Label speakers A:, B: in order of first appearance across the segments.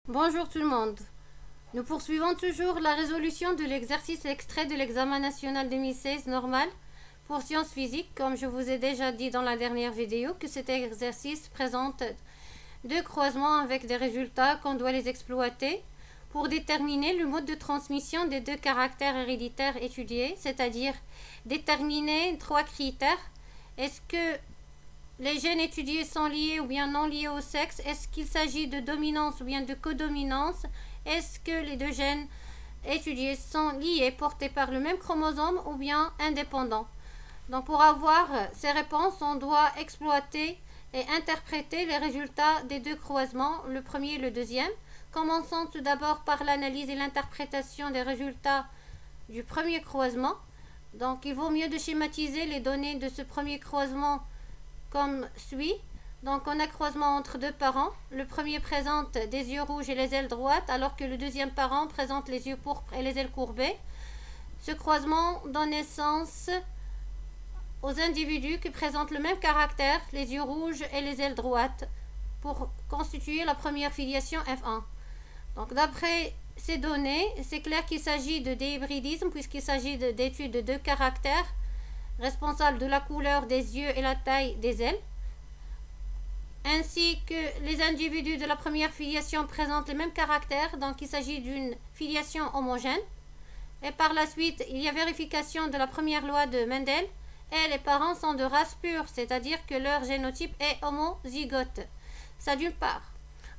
A: Bonjour tout le monde. Nous poursuivons toujours la résolution de l'exercice extrait de l'examen national 2016 normal pour sciences physiques. Comme je vous ai déjà dit dans la dernière vidéo que cet exercice présente deux croisements avec des résultats qu'on doit les exploiter pour déterminer le mode de transmission des deux caractères héréditaires étudiés, c'est-à-dire déterminer trois critères. Est-ce que les gènes étudiés sont liés ou bien non liés au sexe? Est-ce qu'il s'agit de dominance ou bien de codominance? Est-ce que les deux gènes étudiés sont liés, portés par le même chromosome ou bien indépendants? Donc pour avoir ces réponses, on doit exploiter et interpréter les résultats des deux croisements, le premier et le deuxième. Commençons tout d'abord par l'analyse et l'interprétation des résultats du premier croisement. Donc il vaut mieux de schématiser les données de ce premier croisement comme suit. Donc on a croisement entre deux parents. Le premier présente des yeux rouges et les ailes droites, alors que le deuxième parent présente les yeux pourpres et les ailes courbées. Ce croisement donne naissance aux individus qui présentent le même caractère, les yeux rouges et les ailes droites, pour constituer la première filiation F1. Donc d'après ces données, c'est clair qu'il s'agit de déhybridisme, puisqu'il s'agit d'études de deux caractères responsables de la couleur des yeux et la taille des ailes, ainsi que les individus de la première filiation présentent les mêmes caractères, donc il s'agit d'une filiation homogène. Et par la suite, il y a vérification de la première loi de Mendel, et les parents sont de race pure, c'est-à-dire que leur génotype est homozygote. Ça d'une part.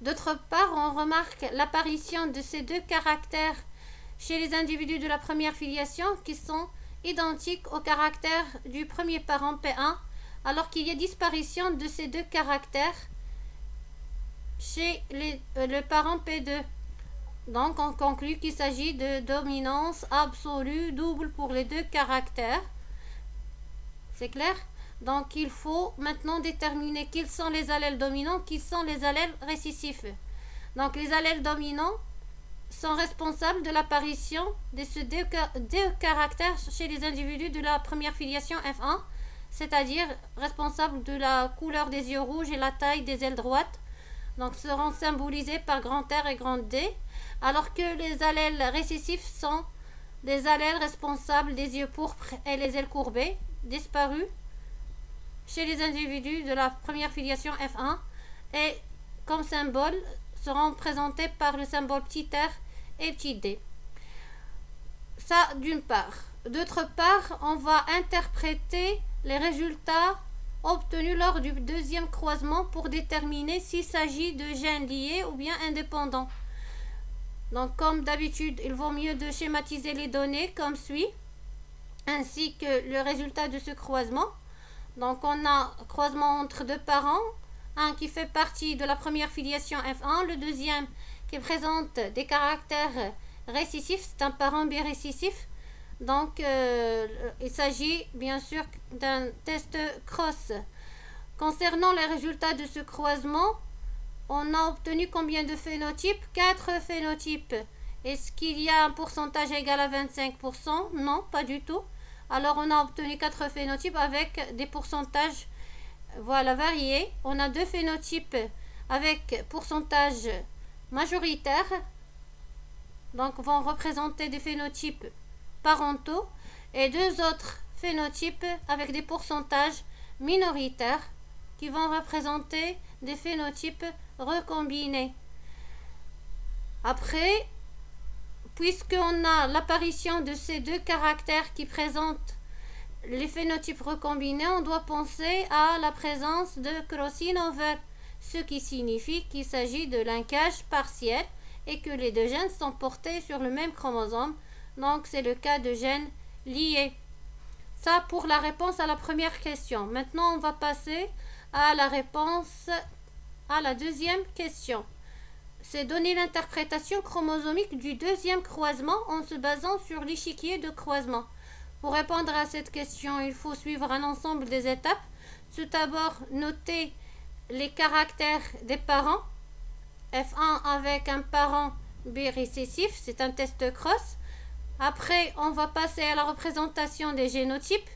A: D'autre part, on remarque l'apparition de ces deux caractères chez les individus de la première filiation qui sont identiques au caractère du premier parent P1, alors qu'il y a disparition de ces deux caractères chez le parent P2. Donc on conclut qu'il s'agit de dominance absolue double pour les deux caractères. C'est clair? Donc il faut maintenant déterminer quels sont les allèles dominants, quels sont les allèles récessifs. Donc les allèles dominants sont responsables de l'apparition de ces deux caractères chez les individus de la première filiation F1, c'est-à-dire responsables de la couleur des yeux rouges et la taille des ailes droites. Donc seront symbolisés par grand R et grand D, alors que les allèles récessifs sont des allèles responsables des yeux pourpres et les ailes courbées, disparus chez les individus de la première filiation F1, et comme symbole seront présentés par le symbole petit r et petit d. Ça d'une part. D'autre part, on va interpréter les résultats obtenus lors du deuxième croisement pour déterminer s'il s'agit de gènes liés ou bien indépendants. Donc comme d'habitude, il vaut mieux de schématiser les données comme suit, ainsi que le résultat de ce croisement. Donc on a croisement entre deux parents, un qui fait partie de la première filiation F1, le deuxième qui présente des caractères récessifs, c'est un parent birécessif. Donc il s'agit bien sûr d'un test cross. Concernant les résultats de ce croisement, on a obtenu combien de phénotypes? 4 phénotypes. Est-ce qu'il y a un pourcentage égal à 25%? Non, pas du tout. Alors on a obtenu 4 phénotypes avec des pourcentages variés. On a 2 phénotypes avec pourcentage majoritaire, donc vont représenter des phénotypes parentaux, et 2 autres phénotypes avec des pourcentages minoritaires qui vont représenter des phénotypes recombinés. Après, puisqu'on a l'apparition de ces deux caractères qui présentent les phénotypes recombinés, on doit penser à la présence de crossing over, ce qui signifie qu'il s'agit de linkage partiel et que les deux gènes sont portés sur le même chromosome. Donc c'est le cas de gènes liés. Ça pour la réponse à la première question. Maintenant on va passer à la réponse à la deuxième question. C'est donner l'interprétation chromosomique du deuxième croisement en se basant sur l'échiquier de croisement. Pour répondre à cette question, il faut suivre un ensemble des étapes. Tout d'abord, noter les caractères des parents. F1 avec un parent birécessif, c'est un test cross. Après, on va passer à la représentation des génotypes.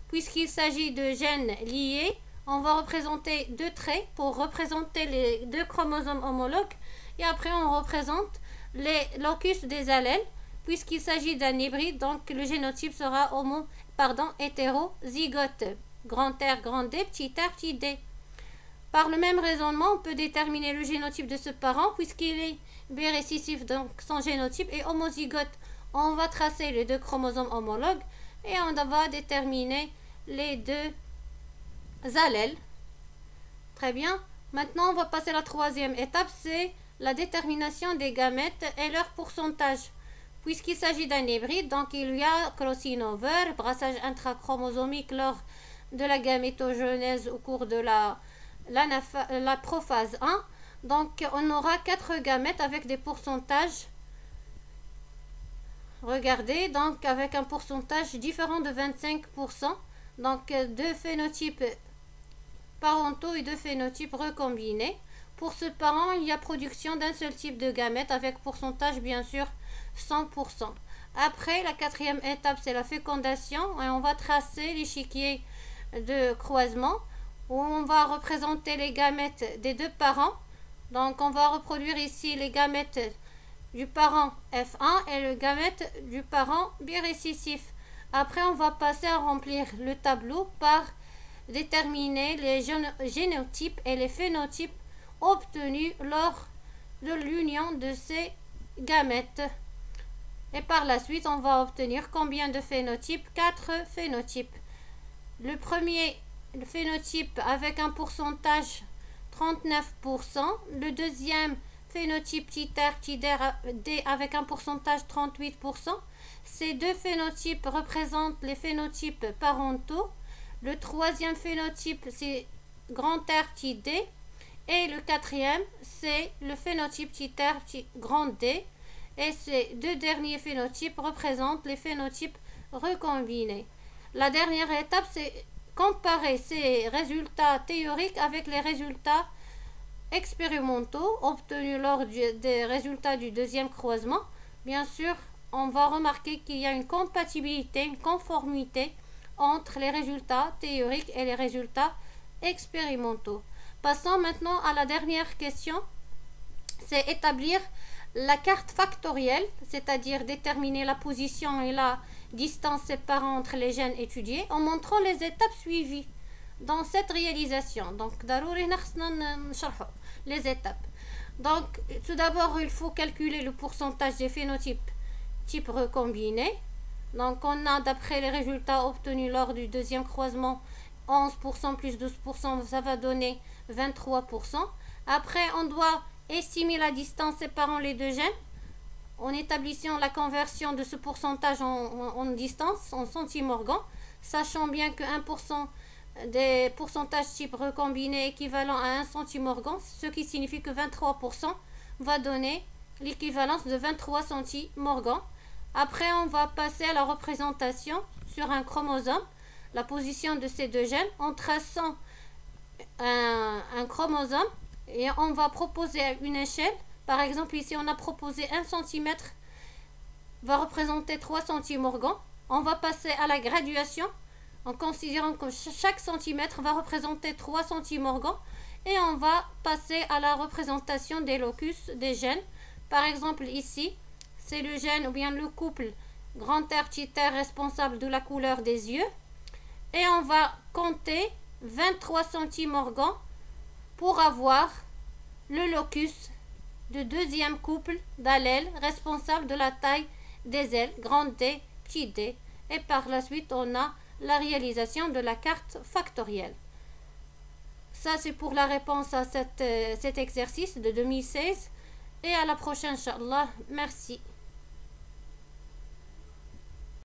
A: Puisqu'il s'agit de gènes liés, on va représenter 2 traits pour représenter les 2 chromosomes homologues Et après, on représente les locus des allèles, puisqu'il s'agit d'un hybride, donc le génotype sera hétérozygote. Grand R, grand D, petit r, petit d. Par le même raisonnement, on peut déterminer le génotype de ce parent, puisqu'il est birécessif, donc son génotype est homozygote. On va tracer les deux chromosomes homologues et on va déterminer les deux allèles. Très bien. Maintenant, on va passer à la troisième étape, c'est la détermination des gamètes et leur pourcentage. Puisqu'il s'agit d'un hybride, donc il y a crossing over, brassage intrachromosomique lors de la gamétogenèse au cours de la prophase 1. Donc, on aura 4 gamètes avec des pourcentages. Regardez, donc avec un pourcentage différent de 25%. Donc, 2 phénotypes parentaux et 2 phénotypes recombinés. Pour ce parent, il y a production d'un seul type de gamète avec pourcentage bien sûr 100%. Après, la quatrième étape, c'est la fécondation et on va tracer l'échiquier de croisement où on va représenter les gamètes des deux parents. Donc, on va reproduire ici les gamètes du parent F1 et le gamète du parent birécessif. Après, on va passer à remplir le tableau par déterminer les génotypes et les phénotypes obtenus lors de l'union de ces gamètes. Et par la suite, on va obtenir combien de phénotypes? 4 phénotypes. Le premier phénotype avec un pourcentage 39%. Le deuxième phénotype petit r, petit d avec un pourcentage 38%. Ces deux phénotypes représentent les phénotypes parentaux. Le troisième phénotype, c'est grand R, petit d. Et le quatrième, c'est le phénotype petit r, grand D. Et ces deux derniers phénotypes représentent les phénotypes recombinés. La dernière étape, c'est comparer ces résultats théoriques avec les résultats expérimentaux obtenus lors des résultats du deuxième croisement. Bien sûr, on va remarquer qu'il y a une compatibilité, une conformité entre les résultats théoriques et les résultats expérimentaux. Passons maintenant à la dernière question, c'est établir la carte factorielle, c'est-à-dire déterminer la position et la distance séparant entre les gènes étudiés en montrant les étapes suivies dans cette réalisation. Donc, les étapes. Donc, tout d'abord, il faut calculer le pourcentage des phénotypes type recombinés. Donc, on a, d'après les résultats obtenus lors du deuxième croisement, 11% plus 12%, ça va donner 23%. Après, on doit estimer la distance séparant les deux gènes en établissant la conversion de ce pourcentage en distance, en centimorgan, sachant bien que 1% des pourcentages type recombinés équivalent à 1 centimorgan, ce qui signifie que 23% va donner l'équivalence de 23 centimorgan. Après, on va passer à la représentation sur un chromosome, la position de ces deux gènes, en traçant un chromosome et on va proposer une échelle. Par exemple, ici, on a proposé 1 cm va représenter 3 centimorgans. On va passer à la graduation en considérant que chaque centimètre va représenter 3 centimorgans et on va passer à la représentation des locus des gènes. Par exemple, ici, c'est le gène ou bien le couple grand R, petit r responsable de la couleur des yeux. Et on va compter 23 centimorgans pour avoir le locus du deuxième couple d'allèles responsable de la taille des ailes, grand D, petit d. Et par la suite, on a la réalisation de la carte factorielle. Ça, c'est pour la réponse à cet exercice de 2016. Et à la prochaine, Inch'Allah. Merci.